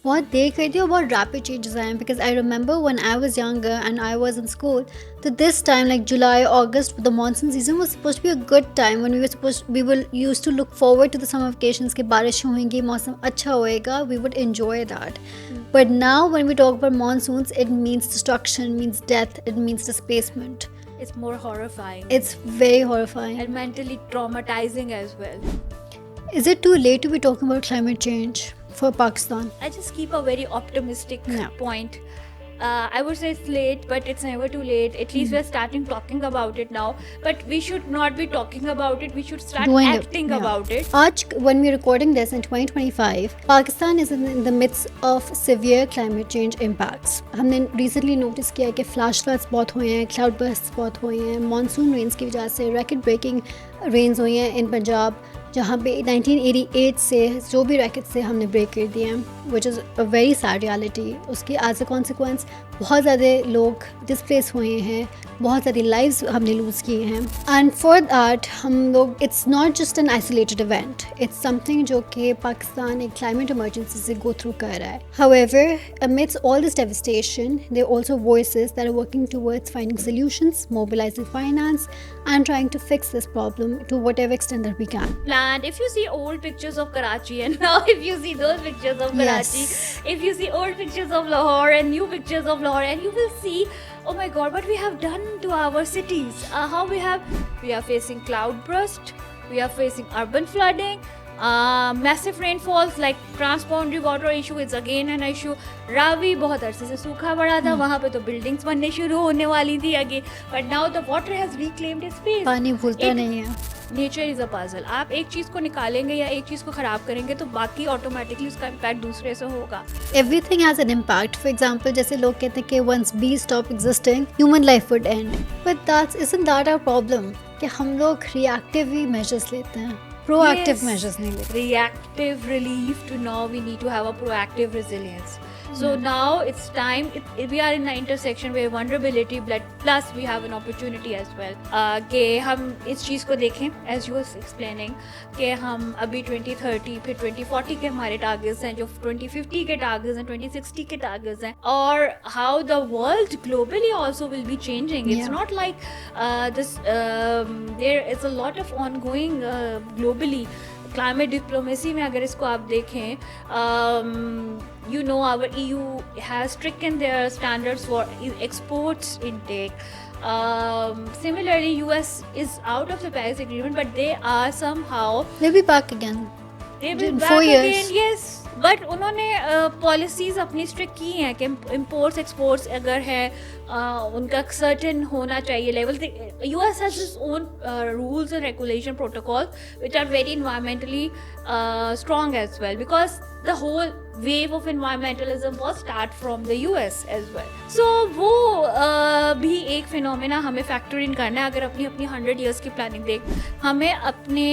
बहुत देर कर दी और बहुत रैपिड चेंजेस आए हैं because I remember when I was younger and I was in school तो this time like July August the monsoon season was supposed to be a good time when we will used to look forward to the summer vacations कि बारिश होंगी मौसम अच्छा होएगा we would enjoy that but now when we talk about monsoons it means destruction means death it means displacement It's more horrifying. It's very horrifying. And mentally traumatizing as well. Is it too late to be talking about climate change for Pakistan? I just keep a very optimistic Yeah. point. I would say it's late, but it's never too late. At least we're starting talking about it now. But we should not be talking about it. We should start Doing it, acting yeah. about it. Aaj, when we're recording this in 2025, Pakistan is in the midst of severe climate change impacts. हमने recently notice किया है कि flash floods बहुत हुए हैं, cloud bursts बहुत हुए हैं, monsoon rains की वजह से record breaking rains हुई हैं in पंजाब जहाँ पे 1988 से जो भी रैकेट से हमने ब्रेक कर दिए हैं which is a very sad reality उसकी एज अ कॉन्सिक्वेंस बहुत ज़्यादा लोग डिस्प्लेस हुए हैं बहुत सारी लाइव्स हमने लूज़ किए हैं एंड फॉर दैट हम लोग it's not just an isolated event it's something जो कि पाकिस्तान एक क्लाइमेट इमरजेंसी से गो थ्रू कर रहा है however amidst all this devastation there are also voices that are working towards finding solutions mobilizing finance and trying to fix this problem to whatever extent that we can. And if you see old pictures of Karachi and now if you see those pictures of Karachi, if you see old pictures of Lahore and new pictures of Lahore, and you will see, oh my God, what we have done to our cities. How we are facing cloud burst, we are facing urban flooding, massive rainfalls like transboundary water issue is again an issue. Ravi बहुत अरसे से सूखा पड़ा था वहाँ पे तो buildings बनने शुरू होने वाली थी again but now the water has reclaimed it's space पानी भूलता नहीं है नेचर इज अ पजल आप एक चीज़ को निकालेंगे या एक चीज़ को ख़राब करेंगे तो बाकी ऑटोमेटिकली उसका इम्पैक्ट दूसरे से होगा everything has an impact for example जैसे लोग कहते हैं कि once bees stop existing human life would end but isn't that our problem कि हम लोग reactive measures लेते हैं proactive measures नहीं लेते reactive relief to now we need to have a proactive resilience so now it's time we are in the intersection where vulnerability plus we have an opportunity as well कि हम इस चीज़ को देखें as you were explaining कि हम अभी 2030 फिर 2040 के हमारे टारगेट्स हैं जो 2050 के टारगेट्स हैं 2060 के टारगेट्स हैं और how the world globally also will be changing it's not like there is a lot of ongoing globally climate diplomacy में अगर इसको आप देखें you know our EU has stricken their standards for exports intake similarly US is out of the Paris Agreement but they are somehow they'll be back again they'll be in back 4 years again yes but उन्होंने policies अपनी strict की हैं कि imports exports अगर है उनका certain होना चाहिए level US has its own rules and regulation protocols which are very environmentally strong as well because the whole wave of environmentalism was start from the US as well. So वो भी एक phenomena हमें factor in करना है अगर अपनी 100 years की planning देख हमें अपने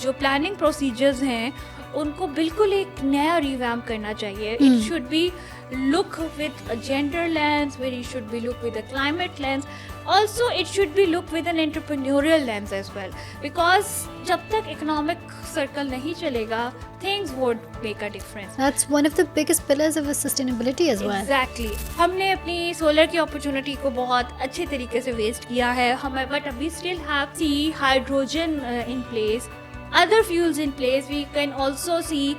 जो प्लानिंग प्रोसीजर्स हैं उनको बिल्कुल एक नया रिवैम्प करना चाहिए it should be look with a gender lens where it should be look with a climate lens also it should be looked with an entrepreneurial lens as well because जब तक economic circle नहीं चलेगा things would make a difference. That's one of the biggest pillars of sustainability as well. Exactly. हमने अपनी solar की opportunity को बहुत अच्छे तरीके से waste किया है हमें but we still have the hydrogen in place other fuels in place we can also see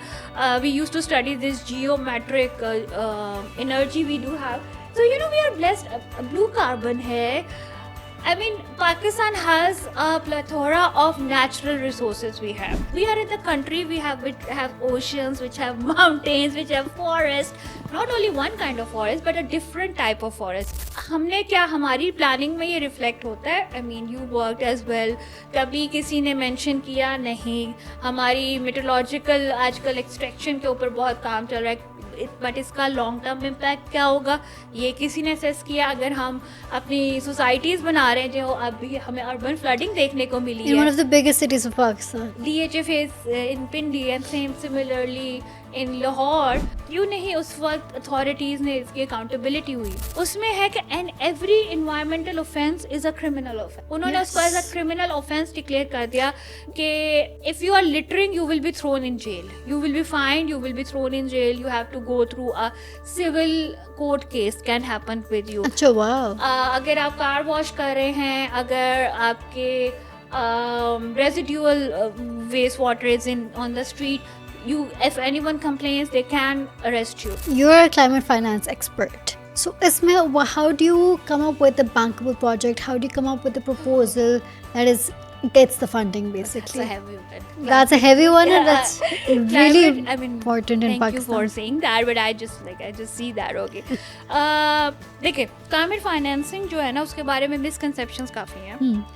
we used to study this geometric energy we do have so you know we are blessed blue carbon hai I mean Pakistan has a plethora of natural resources we are in the country we have oceans which have mountains which have forests not only one kind of forest but a different type of forest हमने क्या हमारी planning में ये reflect होता है I mean you work as well कभी किसी ने मेंशन किया नहीं हमारी मेट्रोलॉजिकल आजकल एक्सट्रैक्शन के ऊपर बहुत काम चल रहा है बट इसका लॉन्ग टर्म इम्पैक्ट क्या होगा ये किसी ने असेस किया अगर हम अपनी सोसाइटीज़ बना रहे हैं जो अभी हमें अर्बन फ्लडिंग देखने को मिली है one of the biggest cities of Pakistan DHF is in Pindi and similarly इन लाहौर, क्यों नहीं उस वक्त अथॉरिटीज़ ने इसकी अकाउंटेबिलिटी हुई? उसमें है कि and every environmental offence is a criminal offence. उन्होंने उसको as a criminal offence declare कर दिया कि if you are littering you will be thrown in jail, you will be fined, you will be thrown in jail, you have to go through a civil court case can happen with you. अच्छा, वाह। अगर आप car wash कर रहे हैं, अगर आपके residual waste water is on the street, if anyone complains they can arrest you. You're a climate finance expert. So isme, how do you come up with a bankable project? How do you come up with a proposal that gets the funding basically? That's a heavy one. That's a heavy one, and Yeah. that's really Climate, I mean, important in thank Pakistan. you for saying that, but I just see that. Okay. देखिए, climate financing जो है ना, उसके बारे में misconceptions काफ़ी हैं.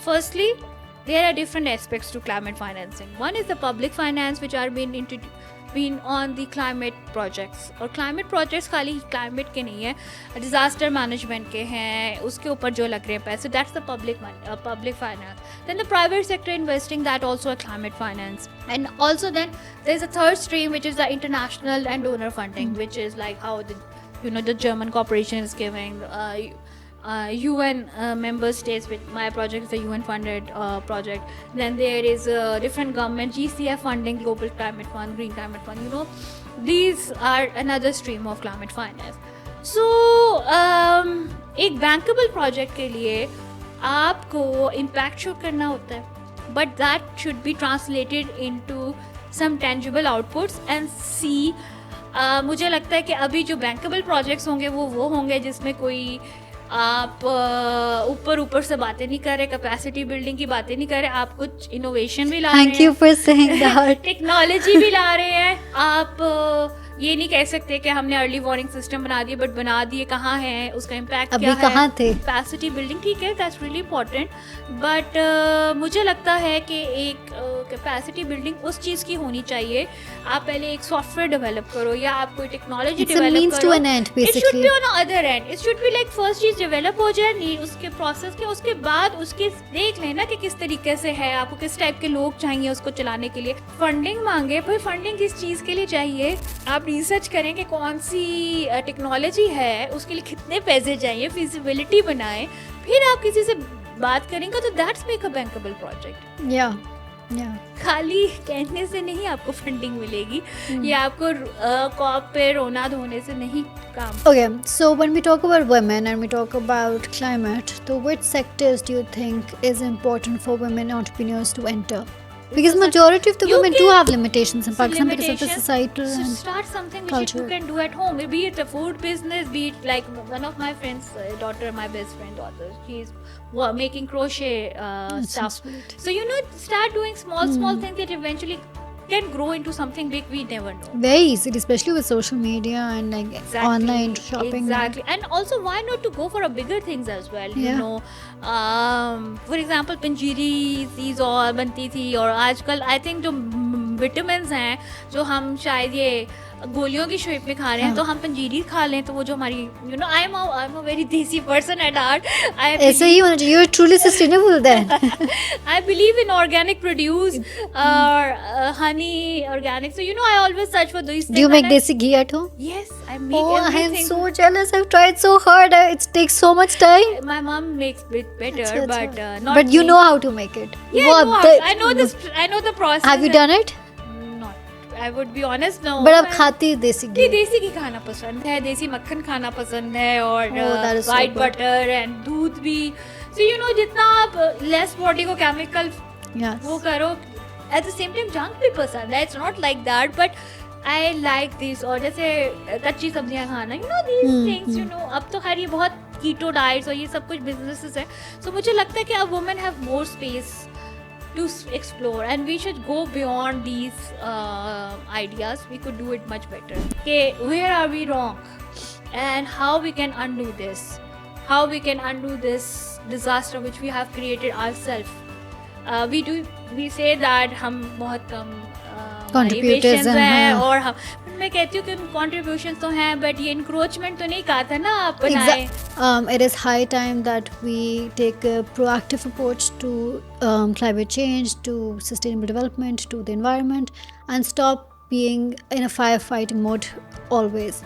Firstly, there are different aspects to climate financing. One is the public finance, which are been on the climate projects. और climate projects खाली climate के नहीं है, disaster management के हैं, उसके ऊपर जो लग रहे हैं पैसे, that's the public finance. Then the private sector investing, that also a climate finance. And also then there's a third stream, which is the international and donor funding, which is like how the German corporation is giving. UN member states, with my project is a UN funded project. Then there is different government GCF funding, Global Climate Fund, Green Climate Fund, these are another stream of climate finance. So एक bankable project के लिए आपको impact show करना होता है, but that should be translated into some tangible outputs and see. मुझे लगता है कि अभी जो bankable projects होंगे वो होंगे जिसमें कोई आप ऊपर से बातें नहीं कर रहे, कैपेसिटी बिल्डिंग की बातें नहीं कर रहे, आप कुछ इनोवेशन भी ला रहे हैं, Thank you for saying that. Technology भी ला रहे हैं। आप ये नहीं कह सकते कि हमने अर्ली वार्निंग सिस्टम बना दिए, बट बना दिए कहाँ है, उसका इम्पैक्ट क्या है, अभी कहाँ थे? कैपेसिटी बिल्डिंग ठीक है, दैट्स रियली इंपॉर्टेंट, बट मुझे लगता है कि एक कैपेसिटी बिल्डिंग उस चीज़ की होनी चाहिए। आप पहले एक सॉफ्टवेयर डेवलप करो या आप कोई टेक्नोलॉजी डेवलप करो, it should be on other and, it should be like first cheese develop हो जाए, नीड उसके प्रोसेस के, उसके बाद उसके देख लेना कि किस तरीके से है, आपको किस टाइप के लोग चाहिए उसको चलाने के लिए। फंडिंग मांगे, भाई फंडिंग किस चीज़ के लिए चाहिए, आप रिसर्च करें कि कौन सी टेक्नोलॉजी है, उसके लिए कितने पैसे चाहिए, फिजिबिलिटी बनाएं, फिर आप किसी से बात करेंगे, तो that's make a bankable project. या खाली कहने से नहीं आपको फंडिंग मिलेगी, या आपको कॉप पे रोना धोने से नहीं काम। Okay, so when we talk about women and we talk about climate, so which sectors do you think is important for women entrepreneurs to enter? Because majority of the women do have limitations in Pakistan because of the societal So and start something which culture. you can do at home. Be it a food business, be it like one of my friends' daughter, my best friend daughter, she's making crochet That's stuff. so sweet. So start doing small things that eventually can grow into something big we never know. Very easily, especially with social media and like online shopping. Exactly. And also, why not to go for a bigger things as well? Yeah. You know, for example, पंजीरी चीज़ और बनती थी, और आजकल I think जो vitamins हैं जो हम शायद ये गोलियों की शेप में खा रहे हैं, तो हम पंजीरी खा लें, तो वो जो हमारी आई एम अ वेरी देसी पर्सन एट हार्ट। ऐसा ही होना चाहिए, you're truly sustainable then. I believe in organic produce or honey, organic. So I always search for these things. Do you make desi ghee at home? Yes, I make Oh, I am everything. so jealous. I've tried so hard. It takes so much time. My mom makes it better, Achha, but achha. not But you me. know how to make it. Yeah, Wo no, ab- I know this. I know the process. Have you done it? Not. I would be honest, no. But अब खाती देसी मुझे घी. देसी घी खाना पसंद है, देसी मक्खन खाना पसंद है, और Oh, that is so white good. butter and दूध भी. So जितना आप less body को chemical Yes. वो करो, at the same time junk भी पसंद है. It's not like that, but I like this. और जैसे कच्ची सब्जियां खाना, these things, अब तो खैर ये बहुत कीटो डाइट्स और ये सब कुछ businesses है. So मुझे लगता है कि अब women have more space to explore, and we should go beyond these ideas. We could do it much better. Okay, where are we wrong, and how we can undo this? How we can undo this disaster which we have created ourselves? We say that हम बहुत कम Contributors हैं, हैं. और हम, मैं कहती हूँ कि contributions तो हैं, but ये encroachment तो नहीं कहा था ना आप बनाए. It is high time that we take a proactive approach to climate change, to sustainable development, to the environment, and stop being in a firefighting mode always.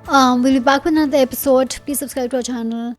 We'll be back with another episode. Please subscribe to our channel.